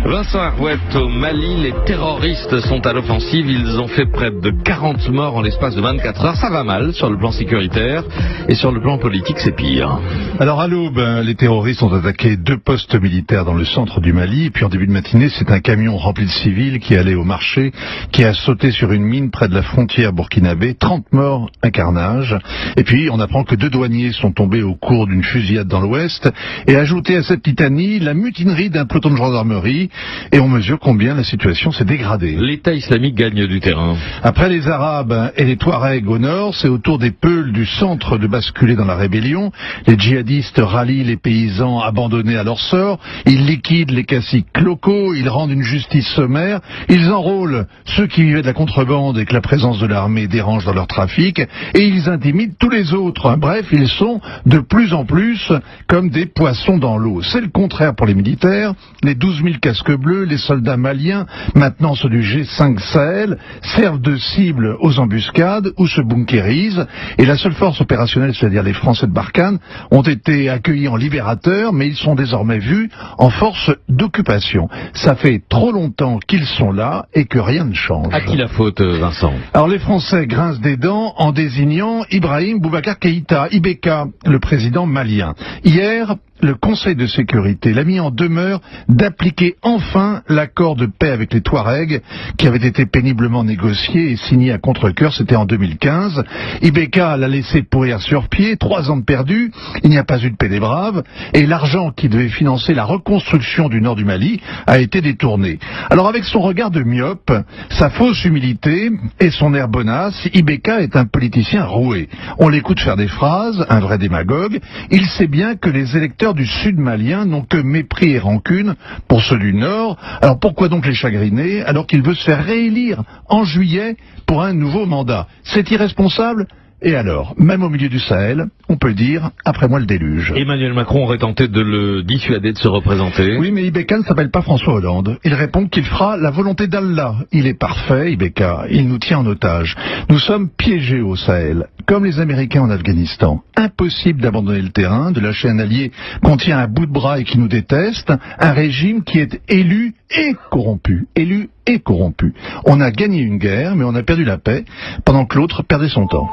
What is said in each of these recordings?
Vincent Arouette, au Mali, les terroristes sont à l'offensive. Ils ont fait près de 40 morts en l'espace de 24 heures. Ça va mal sur le plan sécuritaire et sur le plan politique, c'est pire. Alors à l'aube, les terroristes ont attaqué 2 postes militaires dans le centre du Mali. Et puis en début de matinée, c'est un camion rempli de civils qui allait au marché, qui a sauté sur une mine près de la frontière burkinabé. 30 morts, un carnage. Et puis on apprend que 2 douaniers sont tombés au cours d'une fusillade dans l'ouest. Et ajouté à cette litanie, la mutinerie d'un peloton de gendarmerie. Et on mesure combien la situation s'est dégradée. L'État islamique gagne du terrain. Après les Arabes et les Touaregs au nord, c'est au tour des Peuls du centre de basculer dans la rébellion. Les djihadistes rallient les paysans abandonnés à leur sort. Ils liquident les caciques locaux. Ils rendent une justice sommaire. Ils enrôlent ceux qui vivaient de la contrebande et que la présence de l'armée dérange dans leur trafic. Et ils intimident tous les autres. Bref, ils sont de plus en plus comme des poissons dans l'eau. C'est le contraire pour les militaires. Les 12 000 casques bleus, les soldats maliens, maintenant ceux du G5 Sahel, servent de cible aux embuscades ou se bunkérisent. Et la seule force opérationnelle, c'est-à-dire les Français de Barkhane, ont été accueillis en libérateurs, mais ils sont désormais vus en force d'occupation. Ça fait trop longtemps qu'ils sont là et que rien ne change. À qui la faute, Vincent? Alors les Français grincent des dents en désignant Ibrahim Boubacar Keïta, IBK, le président malien. Hier, le Conseil de sécurité l'a mis en demeure d'appliquer enfin l'accord de paix avec les Touaregs qui avait été péniblement négocié et signé à contre-cœur, c'était en 2015. IBK l'a laissé pourrir sur pied, 3 ans de perdus, il n'y a pas eu de paix des braves, et l'argent qui devait financer la reconstruction du nord du Mali a été détourné. Alors avec son regard de myope, sa fausse humilité et son air bonasse, IBK est un politicien roué. On l'écoute faire des phrases, un vrai démagogue. Il sait bien que les électeurs du sud malien n'ont que mépris et rancune pour ceux du nord. Alors pourquoi donc les chagriner alors qu'il veut se faire réélire en juillet pour un nouveau mandat? C'est irresponsable. Et alors, même au milieu du Sahel, on peut dire, après moi le déluge. Emmanuel Macron aurait tenté de le dissuader de se représenter. Oui, mais IBK ne s'appelle pas François Hollande. Il répond qu'il fera la volonté d'Allah. Il est parfait, IBK. Il nous tient en otage. Nous sommes piégés au Sahel, comme les Américains en Afghanistan. Impossible d'abandonner le terrain, de lâcher un allié qu'on tient à bout de bras et qui nous déteste, un régime qui est élu et corrompu. Élu et corrompu. On a gagné une guerre, mais on a perdu la paix, pendant que l'autre perdait son temps.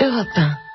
Europe 1.